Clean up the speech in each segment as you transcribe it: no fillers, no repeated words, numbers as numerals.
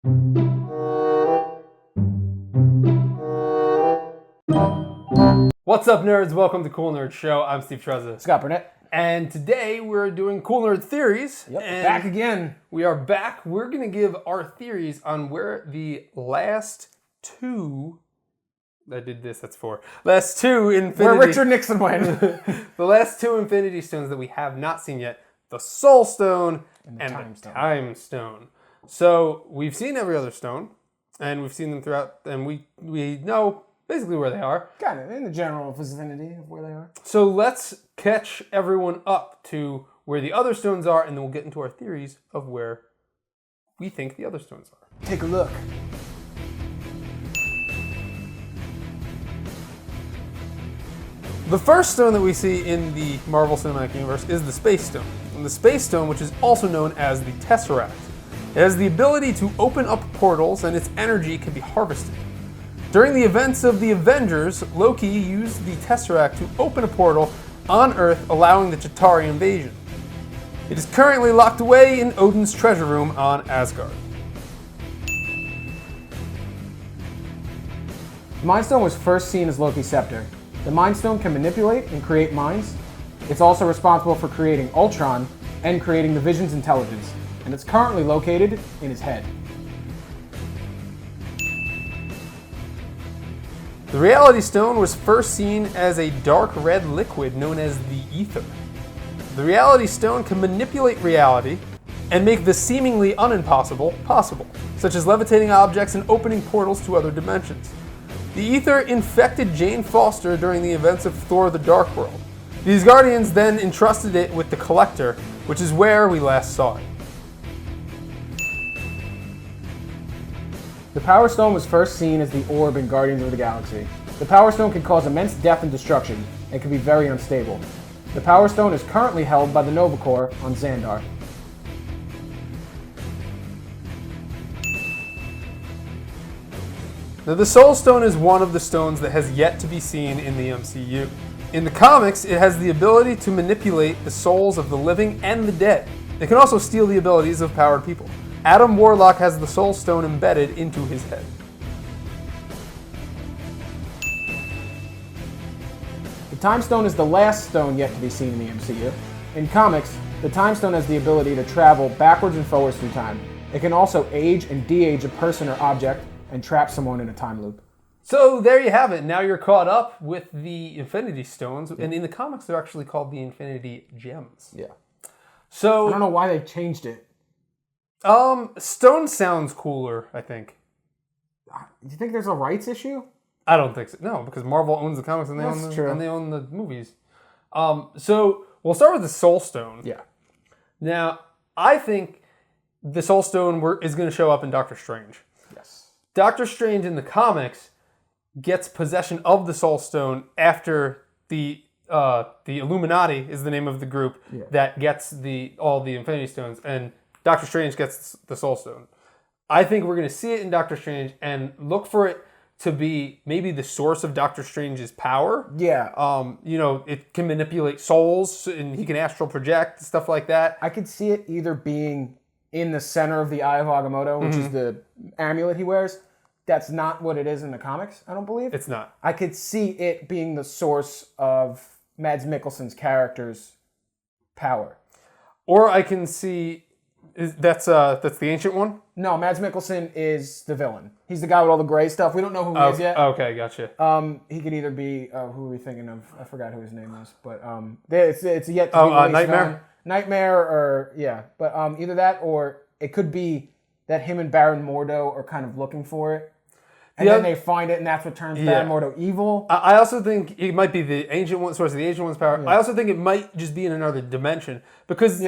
What's up, nerds? Welcome to Cool Nerd Show. I'm Steve Trezza. Scott Burnett. And today we're doing Cool Nerd Theories. Yep, and back again. We are back. We're going to give our theories on where the last two... that's four. Last two Infinity... Where Richard Nixon went. The last two Infinity Stones that we have not seen yet. The Soul Stone and the Time Stone. So we've seen every other stone. And we've seen them throughout. And we know... basically where they are. Kind of, in the general vicinity of where they are. So let's catch everyone up to where the other stones are, and then we'll get into our theories of where we think the other stones are. Take a look. The first stone that we see in the Marvel Cinematic Universe is the Space Stone. And the Space Stone, which is also known as the Tesseract. It has the ability to open up portals, and its energy can be harvested. During the events of the Avengers, Loki used the Tesseract to open a portal on Earth, allowing the Chitauri invasion. It is currently locked away in Odin's treasure room on Asgard. The Mind Stone was first seen as Loki's scepter. The Mind Stone can manipulate and create minds. It's also responsible for creating Ultron and creating the Vision's intelligence, and it's currently located in his head. The Reality Stone was first seen as a dark red liquid known as the Ether. The Reality Stone can manipulate reality and make the seemingly unimpossible possible, such as levitating objects and opening portals to other dimensions. The Ether infected Jane Foster during the events of Thor: The Dark World. These Guardians then entrusted it with the Collector, which is where we last saw it. The Power Stone was first seen as the orb in Guardians of the Galaxy. The Power Stone can cause immense death and destruction, and can be very unstable. The Power Stone is currently held by the Nova Corps on Xandar. Now, the Soul Stone is one of the stones that has yet to be seen in the MCU. In the comics, it has the ability to manipulate the souls of the living and the dead. It can also steal the abilities of powered people. Adam Warlock has the Soul Stone embedded into his head. The Time Stone is the last stone yet to be seen in the MCU. In comics, the Time Stone has the ability to travel backwards and forwards through time. It can also age and de-age a person or object and trap someone in a time loop. So there you have it. Now you're caught up with the Infinity Stones, and in the comics they're actually called the Infinity Gems. Yeah. So I don't know why they changed it. Stone sounds cooler, I think. Do you think there's a rights issue? I don't think so. No, because Marvel owns the comics and they own the movies. So we'll start with the Soul Stone. Yeah. Now, I think the Soul Stone is going to show up in Doctor Strange. Yes. Doctor Strange in the comics gets possession of the Soul Stone after the Illuminati is the name of the group that gets all the Infinity Stones, and Doctor Strange gets the Soul Stone. I think we're going to see it in Doctor Strange and look for it to be maybe the source of Doctor Strange's power. Yeah. It can manipulate souls and he can astral project, stuff like that. I could see it either being in the center of the Eye of Agamotto, which is the amulet he wears. That's not what it is in the comics, I don't believe. It's not. I could see it being the source of Mads Mikkelsen's character's power. Or I can see... That's the ancient one? No, Mads Mikkelsen is the villain. He's the guy with all the gray stuff. We don't know who he is yet. Okay, gotcha. He could either be who are we thinking of? I forgot who his name is, but it's yet to be released. Nightmare. Nightmare, or but either that or it could be that him and Baron Mordo are kind of looking for it, and then they find it, and that's what turns Baron Mordo evil. I also think it might be the ancient one, source of the ancient one's power. Yeah. I also think it might just be in another dimension because.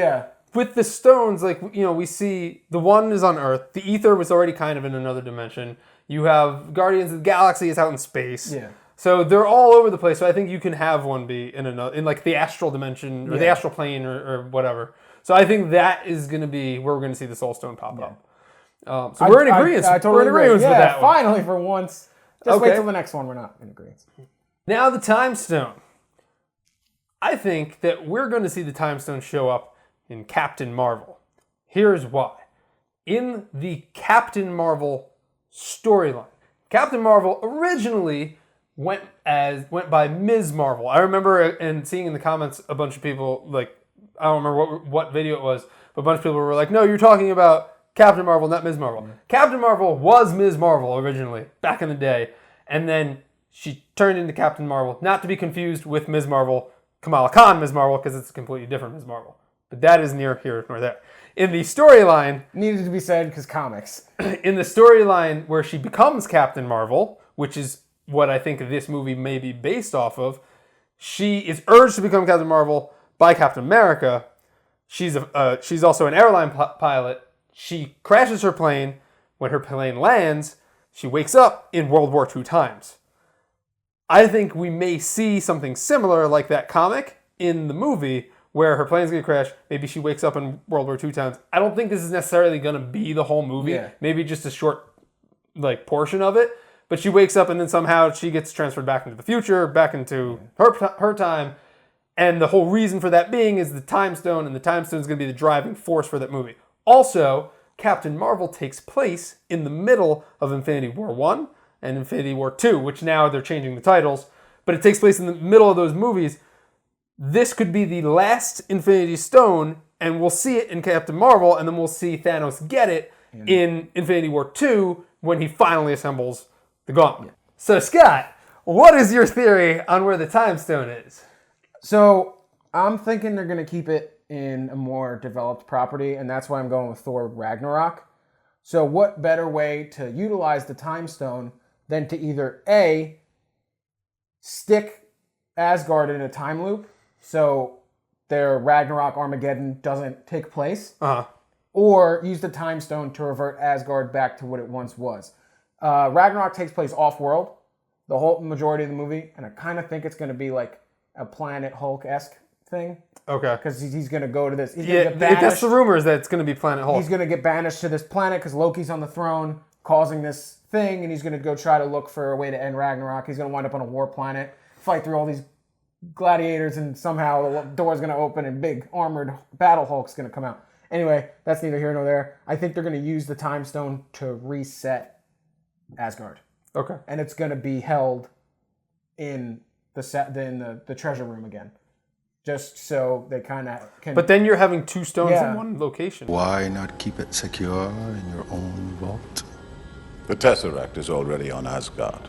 With the stones, we see the one is on Earth. The Ether was already kind of in another dimension. You have Guardians of the Galaxy is out in space. Yeah. So they're all over the place. So I think you can have one be in the astral dimension or the astral plane or whatever. So I think that is going to be where we're going to see the Soul Stone pop up. So we're in agreement. I totally agree with that one. Finally, for once. Just wait till the next one. We're not in agreement. Now the Time Stone. I think that we're going to see the Time Stone show up in Captain Marvel. Here's why. in the Captain Marvel storyline. Captain Marvel originally went by Ms. Marvel. I remember and seeing in the comments a bunch of people, like, I don't remember what video it was, but a bunch of people were like, no, you're talking about Captain Marvel, not Ms. Marvel. Captain Marvel was Ms. Marvel originally, back in the day. And then she turned into Captain Marvel, not to be confused with Ms. Marvel, Kamala Khan Ms. Marvel, because it's a completely different Ms. Marvel. But that is neither here nor there. In the storyline... Needed to be said because comics. In the storyline where she becomes Captain Marvel, which is what I think this movie may be based off of, she is urged to become Captain Marvel by Captain America. She's also an airline pilot. She crashes her plane. When her plane lands, she wakes up in World War II times. I think we may see something similar like that comic in the movie where her plane's going to crash. Maybe she wakes up in World War II times. I don't think this is necessarily going to be the whole movie. Yeah. Maybe just a short portion of it. But she wakes up and then somehow she gets transferred back into the future, back into her time. And the whole reason for that being is the Time Stone, and the Time Stone is going to be the driving force for that movie. Also, Captain Marvel takes place in the middle of Infinity War 1 and Infinity War 2, which now they're changing the titles, but it takes place in the middle of those movies. This could be the last Infinity Stone, and we'll see it in Captain Marvel, and then we'll see Thanos get it in Infinity War 2 when he finally assembles the Gauntlet. Yeah. So, Scott, what is your theory on where the Time Stone is? So, I'm thinking they're going to keep it in a more developed property, and that's why I'm going with Thor Ragnarok. So what better way to utilize the Time Stone than to either A, stick Asgard in a time loop so their Ragnarok Armageddon doesn't take place, or use the Time Stone to revert Asgard back to what it once was. Ragnarok takes place off-world, the whole majority of the movie, and I kind of think it's going to be like a Planet Hulk-esque thing. Okay. Because he's going to go to this. That's the rumors that it's going to be Planet Hulk. He's going to get banished to this planet because Loki's on the throne causing this thing, and he's going to go try to look for a way to end Ragnarok. He's going to wind up on a war planet, fight through all these gladiators, and somehow the door's going to open and big armored battle Hulk's going to come out. Anyway, that's neither here nor there. I think they're going to use the Time Stone to reset Asgard. Okay. And it's going to be held in the treasure room again. Just so they kind of can... But then you're having two stones in one location. Why not keep it secure in your own vault? The Tesseract is already on Asgard.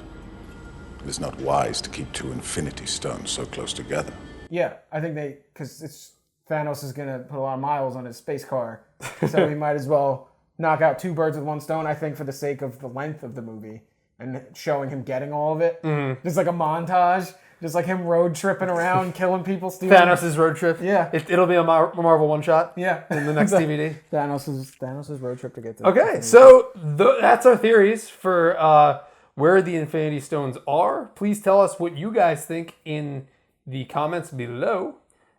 It is not wise to keep two Infinity Stones so close together. Yeah, I think because Thanos is going to put a lot of miles on his space car, so he might as well knock out two birds with one stone, I think, for the sake of the length of the movie and showing him getting all of it. Mm-hmm. Just like a montage. Just like him road tripping around, killing people, stealing... Thanos' road trip? Yeah. It'll be a Marvel one-shot? Yeah. In the next DVD? Thanos' road trip to get to... Okay, so that's our theories for where the Infinity Stones are. Please tell us what you guys think in the comments below.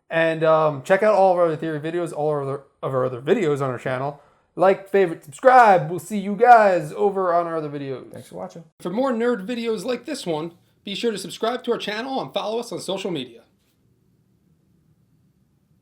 And check out all of our other theory videos, all of our other videos on our channel. Like, favorite, subscribe. We'll see you guys over on our other videos. Thanks for watching. For more nerd videos like this one, be sure to subscribe to our channel and follow us on social media.